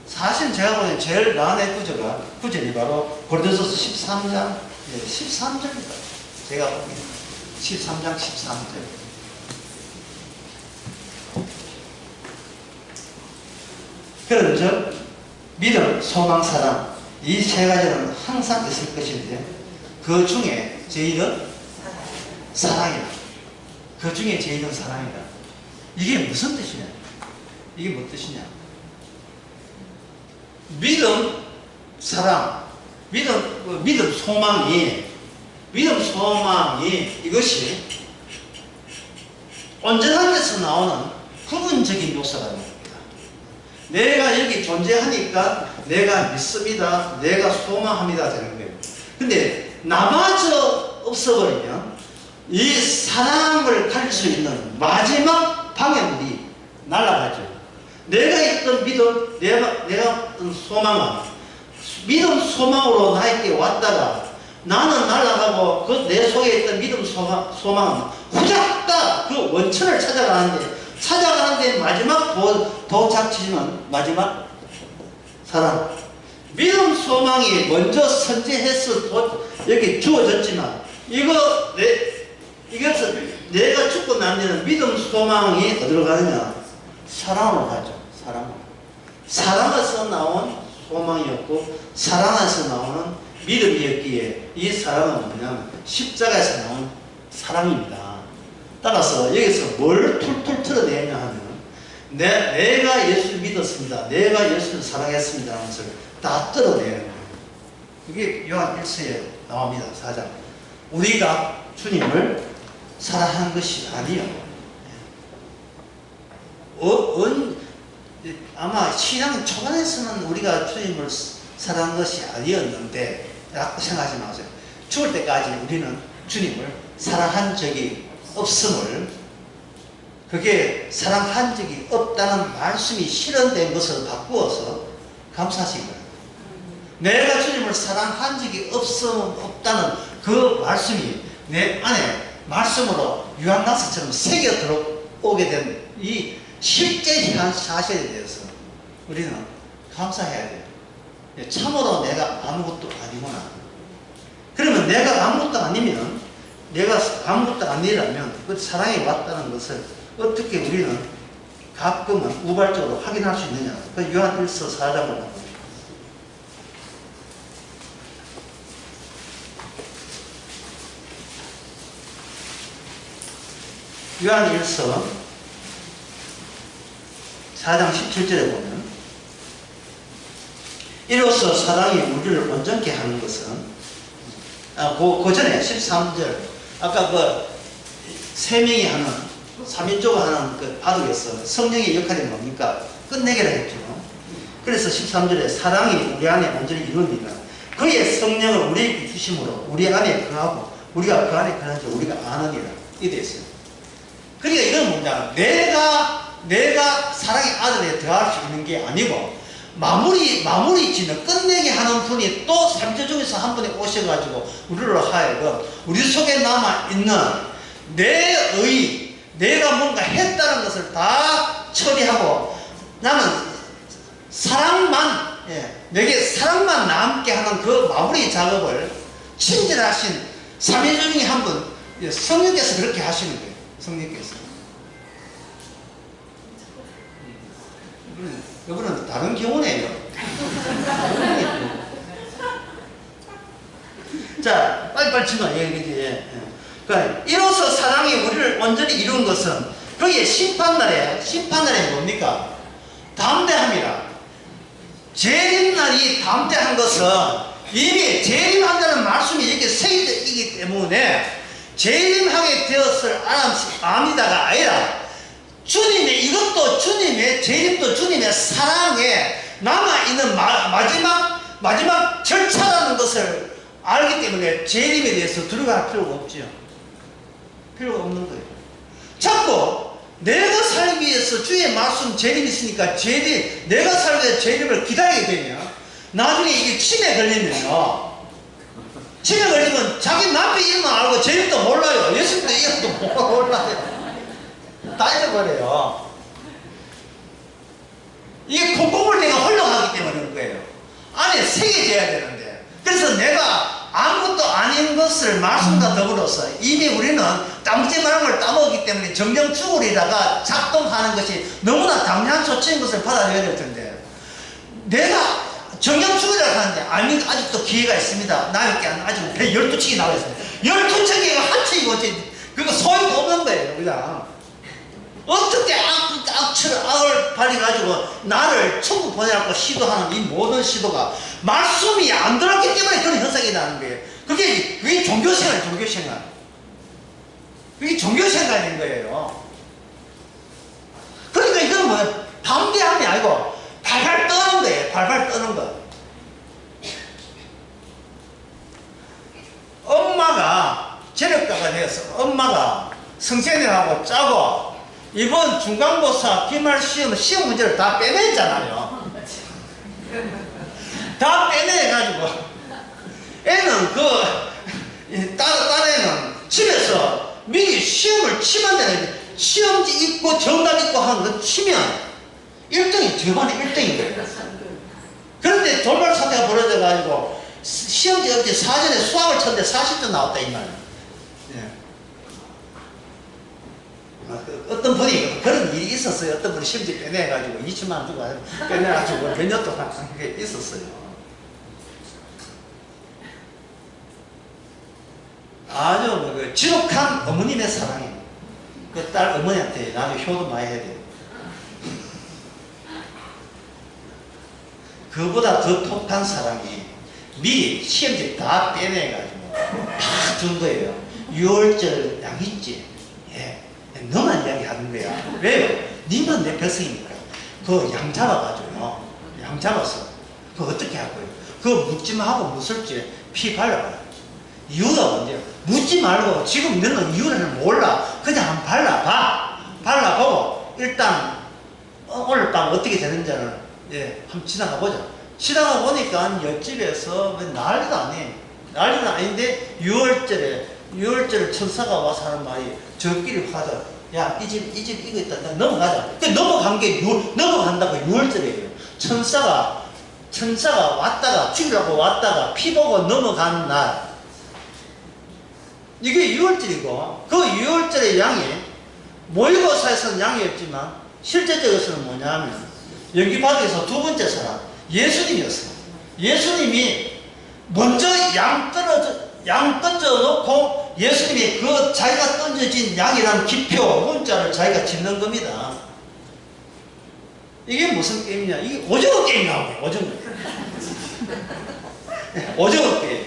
사실 제가 보기엔 제일 난해 구절이 바로 고린도전서 13장 13절입니다. 제가 보기엔 13장 13절. 그런즉 믿음, 소망, 사랑 이 세 가지는 항상 있을 것인데 그 중에 제일은 사랑이다. 그 중에 제일은 사랑이다. 이게 무슨 뜻이냐? 이게 무슨 뜻이냐? 믿음, 사랑, 믿음, 소망이 이것이 온전한 데서 나오는 부분적인 요소가 됩니다. 내가 여기 존재하니까 내가 믿습니다. 내가 소망합니다. 되는 거예요. 근데 나마저 없어버리면 이 사랑을 가질 수 있는 마지막 방해물이 날아가죠. 내가 있던 믿음, 내가 있던 소망은 믿음, 소망으로 나에게 왔다가 나는 날아가고 그 내 속에 있던 믿음, 소망은 후작다 그 원천을 찾아가는데 마지막 도착지는 마지막 사랑. 믿음, 소망이 먼저 선제해서 여기 주어졌지만 이것을 내가 죽고 난 뒤에는 믿음, 소망이 어디로 가느냐? 사랑으로 가죠. 사랑에서 나온 소망이었고 사랑에서 나오는 믿음이었기에 이 사랑은 뭐냐면 십자가에서 나온 사랑입니다. 따라서 여기서 뭘 툴툴 틀어내냐 하면 내가 예수를 믿었습니다. 내가 예수를 사랑했습니다 하는 것을 다 뜯어내는 거예요. 그게 요한 1서에 나옵니다. 4장. 우리가 주님을 사랑한 것이 아니요. 아마 신앙 초반에서는 우리가 주님을 사랑한 것이 아니었는데 라고 생각하지 마세요. 죽을 때까지 우리는 주님을 사랑한 적이 없음을, 그게 사랑한 적이 없다는 말씀이 실현된 것을 바꾸어서 감사하신 거예요. 내가 주님을 사랑한 적이 없다는 그 말씀이 내 안에 말씀으로 유한낙서처럼 새겨 들어오게 된 이 실제한 사실에 대해서 우리는 감사해야 돼요. 참으로 내가 아무것도 아니구나. 그러면 내가 아무것도 아니면, 내가 아무것도 아니라면 그 사랑이 왔다는 것을 어떻게 우리는 가끔은 우발적으로 확인할 수 있느냐. 그 요한 1서 4장을 보면 요한 1서 4장 17절에 보면 이로써 사랑이 우리를 온전케 하는 것은 그 전에 13절 아까 그 세 명이 하는 3인조가 하는 그 바둑에서 성령의 역할이 뭡니까? 끝내기라 했죠. 그래서 13절에 사랑이 우리 안에 온전히 이루어지니까 그의 성령을 우리에게 주심으로 우리 안에 거하고 우리가 그 안에 거하는 줄 우리가 아느니라. 이게 됐어요. 그러니까 이건 뭐냐, 내가 사랑의 아들에 더할 수 있는 게 아니고 마무리 짓는 끝내게 하는 분이 또 3절 중에서 한 분이 오셔가지고 우리로 하여금 우리 속에 남아있는 내가 뭔가 했다는 것을 다 처리하고 나는 사랑만, 내게 사랑만 남게 하는 그 마무리 작업을 친절하신 3인 중에 한 분, 성령께서 그렇게 하시는 거예요. 성령께서. 이거는 다른 경우네요. 자, 빨리빨리 지나. 그러니까 이로써 사랑이 우리를 온전히 이룬 것은 그의 심판날에 뭡니까? 담대함이라. 재림날이 담대한 것은 이미 재림한다는 말씀이 여기 새겨져 있기 때문에 재림하게 되었을 압니다가 아니라 주님의 이것도 주님의 재림도 주님의 사랑에 남아있는 마지막 절차라는 것을 알기 때문에 재림에 대해서 두려워할 필요가 없지요. 필요가 없는 거예요. 자꾸 내가 살기 위해서 주의 말씀 재림이 있으니까 내가 살기 위해서 재림을 기다리게 되면 나중에 이게 치매 걸리면요, 치매 걸리면 자기 남편 이름만 알고 재림도 몰라요. 예수님도 이름도 몰라요. 다 잊어버려요. 이게 콧구멍을 내가 헐렁하기 때문에 그런 거예요. 안에 새겨져야 되는데. 그래서 내가 아무것도 아닌 것을 말씀과 더불어서 이미 우리는 땀지 말한 걸 따먹기 때문에 정령 죽으리다가 작동하는 것이 너무나 당연한 조치인 것을 받아들여야 될 텐데, 내가 정령 죽으리라고 하는데 아직도 기회가 있습니다. 나에게 아직 12척이 나와 있습니다. 12척이 한 척이고 그거 소용도 없는 거예요. 그냥 어떻게 악을 발휘가지고 나를 천국 보내라고 시도하는 이 모든 시도가 말씀이 안 들었기 때문에 그런 현상이 나는 거예요. 그게 종교생활. 그게 종교생활인 거예요. 그러니까 이건 뭐야? 담대함이 아니고 발발 떠는 거예요. 발발 떠는 거. 엄마가 재력가가 되어서 엄마가 성생회하고 짜고 이번 중간고사 기말 시험 문제를 다 빼냈잖아요. 다 빼내가지고 애는 딸애는 집에서 미리 시험을 치면 되는데 시험지 있고 정답 있고 하는 거 치면 1등이 저번에 1등인 거예요. 그런데 돌발 사태가 벌어져가지고 시험지 없이 사전에 수학을 쳤는데 40점 나왔다 이 말이에요. 어떤 분이 그런 일이 있었어요. 어떤 분이 시험지 빼내가지고 2천만 원 주고 빼내가지고 몇 년 동안 그게 있었어요. 아주 지독한 어머님의 사랑이에요. 그 딸 어머니한테 나중에 효도 많이 해야 돼요. 그보다 더 독한 사랑이 미리 시험지 다 빼내가지고 다 준 거예요. 6월절 양 있지? 예. 너만 이야기하는 거야. 왜요? 니만 내 백성이니까. 그 양 잡아가지고요. 양 잡았어. 그거 어떻게 할 거예요? 그거 묻지 말고 무섭지. 피 발라봐요. 이유가 뭔데요? 묻지 말고 지금 너는 이유를 몰라. 그냥 한번 발라봐. 발라보고 일단 오늘 밤 어떻게 되는지는 한번 지나가 보자. 지나가 보니까 옆집에서 난리도 아니에요. 난리는 아닌데 6월절에 천사가 와서 하는 말이 저끼리 가자. 야, 이 집 이거 있다. 넘어가자. 그 넘어간다고 6월절이에요. 천사가 왔다가 죽이려고 왔다가 피 보고 넘어가는 날. 이게 6월절이고 그 6월절의 양이 모의고사에서는 양이었지만 실제적으로는 뭐냐면 연기바둑에서 두 번째 사람 예수님이었어요. 예수님이 먼저 양 던져 놓고 예수님이 그 자기가 던져진 양이라는 기표 문자를 자기가 짓는 겁니다. 이게 무슨 게임이냐? 이게 오징어 게임 나오고 오징어 게임.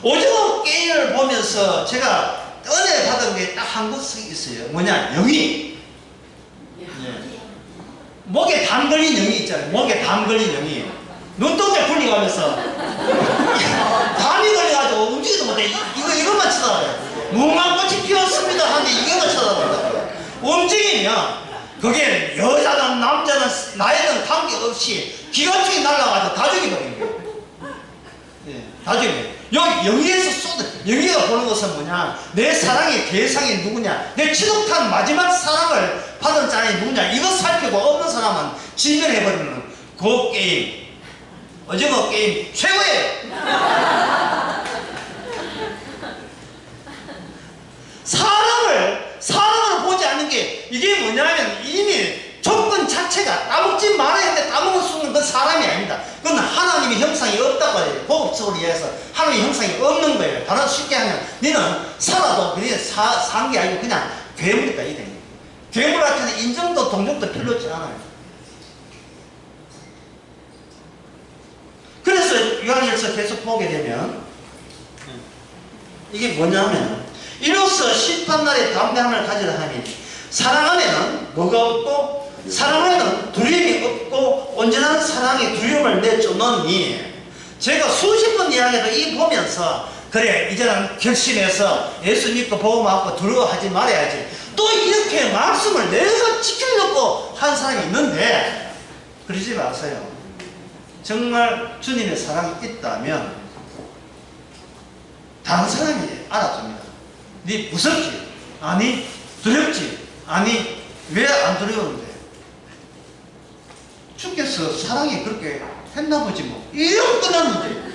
오징어 게임을 보면서 제가 은혜 받은 게 딱 한 것이 있어요. 뭐냐? 영이. 목에 담 걸린 영이 있잖아요. 목에 담 걸린 영이. 눈동자 굴리가면서 담이 걸려가지고 움직이도 못해. 이것만 쳐다봐요. 무궁한 꽃이 피었습니다 하는데 이것만 쳐다봐요. 움직이면 그게 여자든 남자든 나이든 관계없이 기관총이 날아가서 다 죽여버린 거예요. 다 죽여버려요. 여기 영의에서 영의가 보는 것은 뭐냐? 내 사랑의 대상이 누구냐? 내 지독한 마지막 사랑을 받은 자는 누구냐? 이거 살피고 없는 사람은 진멸해버리는 그 게임. 오징어 게임 최고예요. 사람을 보지 않는 게 이게 뭐냐면 이미 조건 자체가 따먹지 말아야 하는데 따먹을 수 있는 건 사람이 아닙니다. 그건 하나님의 형상이 없다고 해요. 보급적으로 이해해서 하나님의 형상이 없는 거예요. 다른 쉽게 하면 너는 살아도 그냥 산 게 아니고 그냥 괴물이다 이 돼. 괴물한테는 인정도 동정도 필요 없지 않아요. 그래서 요한일서 계속 보게 되면 이게 뭐냐면 이로써 심판날에 담대함을 가지라 하니 사랑 안에는 뭐가 없고 사랑 안에는 두려움이 없고 온전한 사랑이 두려움을 내쫓느니 제가 수십 번 이야기해도 이 보면서 그래 이제는 결심해서 예수 믿고 복음 받고 두려워하지 말아야지 또 이렇게 말씀을 내가 지키려고 한 사람이 있는데 그러지 마세요. 정말 주님의 사랑이 있다면 다른 사람이 알아줍니다. 네 무섭지? 아니 두렵지? 아니 왜 안 두려운데? 주께서 사랑이 그렇게 했나 보지 뭐 이러고 끝났는데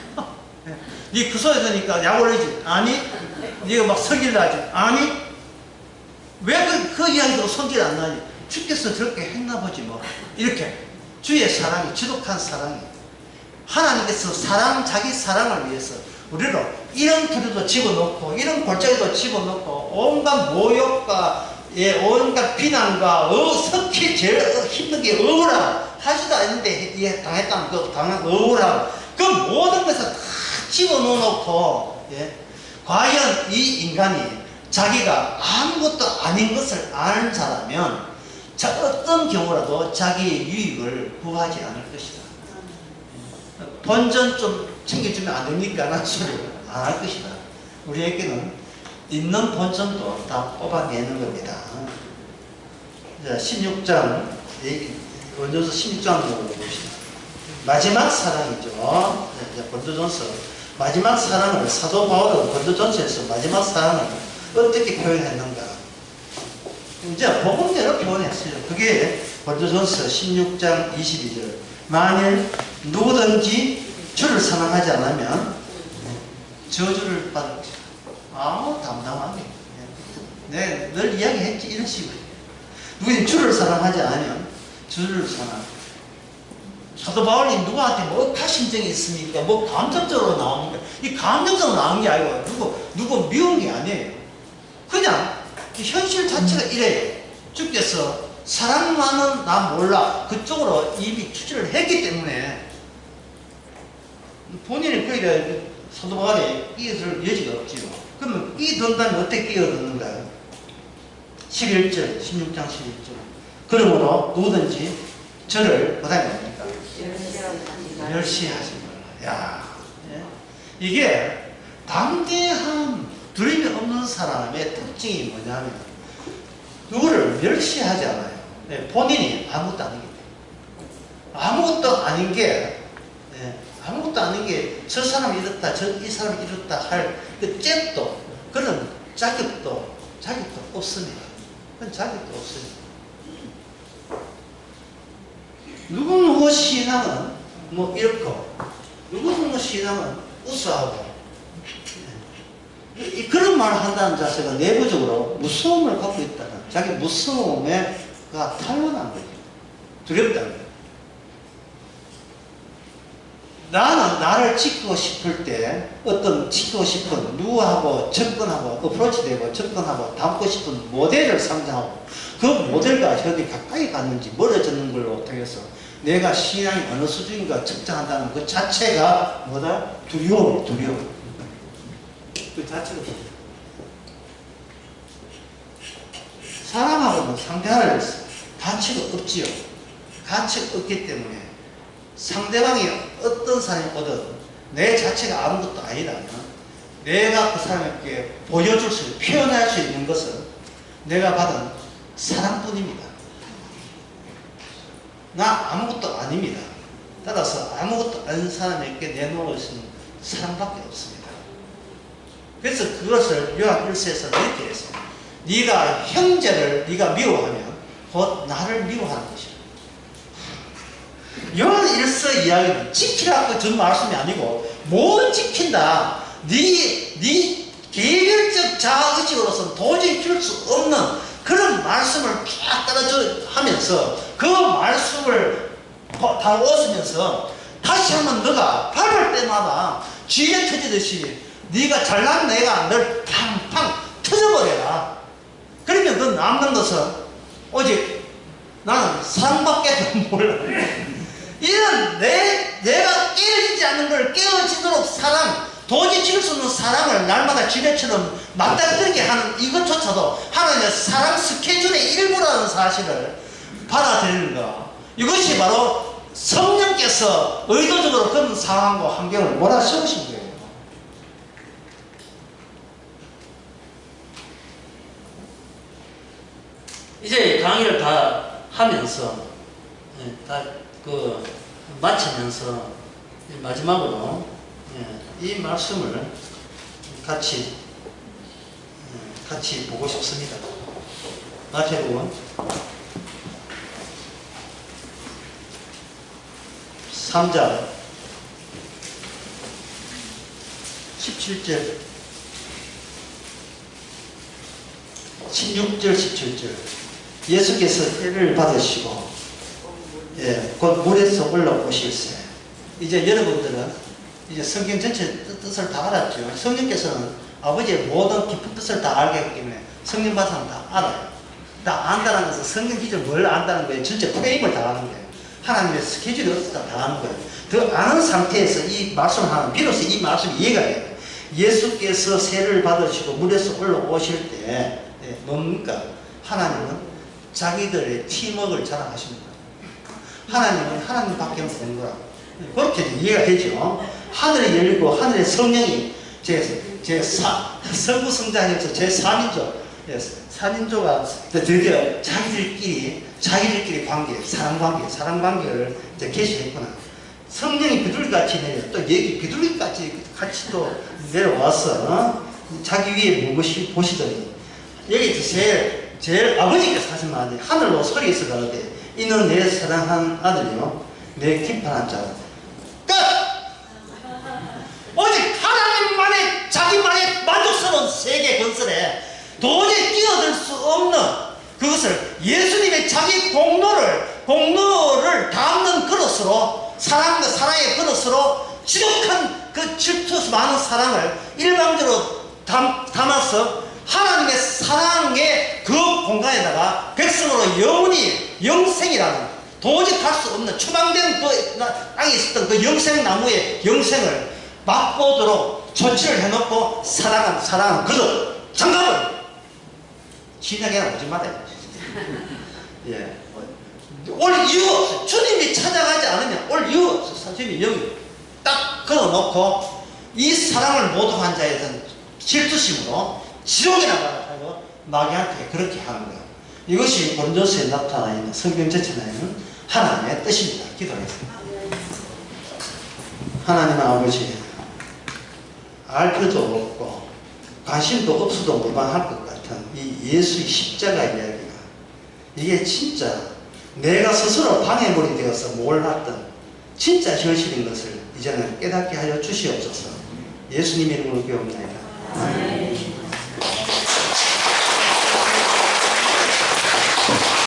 네 그 소리 들으니까 약 올리지? 아니 네가 막 성질 나지? 아니 왜 그 이야기도 성질 안 나니? 주께서 저렇게 했나 보지 뭐 이렇게 주의 사랑이 지독한 사랑이 하나님께서 자기 사랑을 위해서 우리를 이런 부류도 집어넣고 이런 골짜기도 집어넣고 온갖 모욕과 온갖 비난과 특히 제일 힘든 게 억울함 하지도 않는데 당했다면 그 당한 억울함 그 모든 것을 다 집어넣어놓고 과연 이 인간이 자기가 아무것도 아닌 것을 아는 자라면 어떤 경우라도 자기의 유익을 구하지 않을 것이다. 본전 좀 챙겨주면 안 됩니까? 라는 소리를 안 할 것이다. 우리에게는 있는 본전도 다 뽑아내는 겁니다. 자, 16장, 본전서 16장 보고 봅시다. 마지막 사랑이죠. 본전서 마지막 사랑을 사도 바울은 본전서에서 마지막 사랑을 어떻게 표현했는가? 이제 복음대로 표현했어요. 그게 본전서 16장 22절. 만일 누구든지 주를 사랑하지 않으면 저주를 받을 것이다. 아무 담담하게. 네, 늘 이야기했지 이런 식으로. 누구든지 주를 사랑하지 않으면 저주를 사랑. 사도 바울이 누구한테 뭐 가심정이 있습니까? 뭐 감정적으로 나옵니까? 이 감정적으로 나온 게 아니고 누구 미운 게 아니에요. 그냥 현실 자체가 이래요. 주께서 사랑만은 나 몰라 그쪽으로 이미 추진을 했기 때문에 본인이 거기다 사도 바울이 끼어들 여지가 없지요. 그러면 끼어든다면 어떻게 끼어드는가요? 11절 16장 11절 그러므로 누구든지 저를 그 다음에 뭡니까? 멸시하지 말라. 야, 이게 담대한 두려움이 없는 사람의 특징이 뭐냐면 누구를 멸시하지 않아요. 본인이 아무것도 아닌 게 아무것도 아닌 게 아무것도 아닌 게 저 사람이 이렇다 이 사람이 이렇다 할 그 잽도 그런 자격도 없습니다. 그런 자격도 없습니다. 누구 신앙은 뭐 이렇고 누구 신앙은 우수하고 그런 말을 한다는 자세가 내부적으로 무서움을 갖고 있다는 자기 무서움에가 탄로난 거죠. 두렵다는 거예요. 나는 나를 지키고 싶을 때 어떤 지키고 싶은 누구하고 접근하고 어프로치되고 접근하고 닮고 싶은 모델을 상정하고 그 모델과 현이 가까이 갔는지 멀어졌는 걸로 통해서 내가 신앙이 어느 수준인가 측정한다는 그 자체가 뭐다? 두려움. 그 자체가 사람하고는 상대할 가치가 없지요. 가치가 없기 때문에 상대방이 어떤 사람이 오든 내 자체가 아무것도 아니라면 내가 그 사람에게 보여줄 수 표현할 수 있는 것은 내가 받은 사랑뿐입니다. 나 아무것도 아닙니다. 따라서 아무것도 아닌 사람에게 내놓을 수 있는 사랑밖에 없습니다. 그래서 그것을 요한 1서에서 이렇게 했어요. 네가 형제를 네가 미워하면 곧 나를 미워하는 것이다. 요한 1서 이야기는 지키라고 준 말씀이 아니고 뭘 지킨다. 네 개별적 자아의식으로서는 도저히 줄 수 없는 그런 말씀을 쫙 따라줘 하면서 그 말씀을 다 웃으면서 다시 한번 너가 밟을 때마다 쥐에 터지듯이 네가 잘난 내가 널 팡팡 터져버려라. 그러면 그 남는 것은 오직 나는 사랑밖에 몰라. 이런 내가 깨어지지 않는 걸 깨어지도록 사랑 도저히 지을 수 없는 사랑을 날마다 지뢰처럼 맞닥뜨리게 하는 이것조차도 하나님의 사랑 스케줄의 일부라는 사실을 받아들이는 것. 이것이 바로 성령께서 의도적으로 그런 상황과 환경을 몰아세우신 거예요. 이제 강의를 다 하면서 다 마치면서 마지막으로 이 말씀을 같이 보고 싶습니다. 마태복음 3장 17절 16절 17절 예수께서 때를 받으시고 곧 물에서 올라오실세. 이제 여러분들은 이제 성경 전체 뜻을 다 알았죠. 성령께서는 아버지의 모든 깊은 뜻을 다 알게 했기 때문에 성령 받으면 다 알아요. 다 안다는 것은 성령 기준 뭘 안다는 거예요. 전체 프레임을 다 아는 거예요. 하나님의 스케줄이 어떻다 다 아는 거예요. 그 아는 상태에서 이 말씀을 하면 비로소 이 말씀이 이해가 돼요. 예수께서 세를 받으시고 물에서 올라오실 때 뭡니까? 하나님은 자기들의 팀워크를 자랑하십니다. 하나님은 하나님밖에 없는 거라. 그렇게 이해가 되죠. 하늘이 열리고 하늘의 성령이 성부성자에서 제3인조 3인조가 드디어 자기들끼리 관계, 사랑관계를 개시했구나. 성령이 비둘기같이 내려 또 여기 비둘기같이 같이 또 내려와서 자기 위에 무엇이 보시더니 여기 제일 아버지께서 하신 말이 하늘로 소리에서 가로되 이는 내 사랑한 아들이요 내 기뻐하는 자. 끝! 오직 하나님만의 자기만의 만족스러운 세계 건설에 도저히 끼어들 수 없는 그것을 예수님의 자기 공로를 담는 그릇으로 사랑의 그릇으로 지독한 그 질투 많은 사랑을 일방적으로 담아서 하나님의 사랑의 그 공간에다가 백성으로 영원히 영생이라는 도저히 갈 수 없는 추방된 그 땅에 있었던 그 영생나무의 영생을 맛보도록 조치를 해놓고 사랑한 그릇 장갑을 신약에는 오지 말아요. 예. 올 이유가 없어요. 주님이 찾아가지 않으면 올 이유가 없어요. 주님이 여기 딱 걸어놓고 이 사랑을 모독한 자에 대한 질투심으로 지옥에 나가고 마귀한테 그렇게 하는 거예요. 이것이 고린도서에 나타나 있는 성경 전체에 있는 하나님의 뜻입니다. 기도하겠습니다. 하나님 아버지, 알 필요도 없고 관심도 없어도 무방할 것 같은 이 예수의 십자가 이야기가 이게 진짜 내가 스스로 방해물이 되어서 몰랐던 진짜 현실인 것을 이제는 깨닫게 하여 주시옵소서. 예수님 이름으로 기도합니다. 아멘.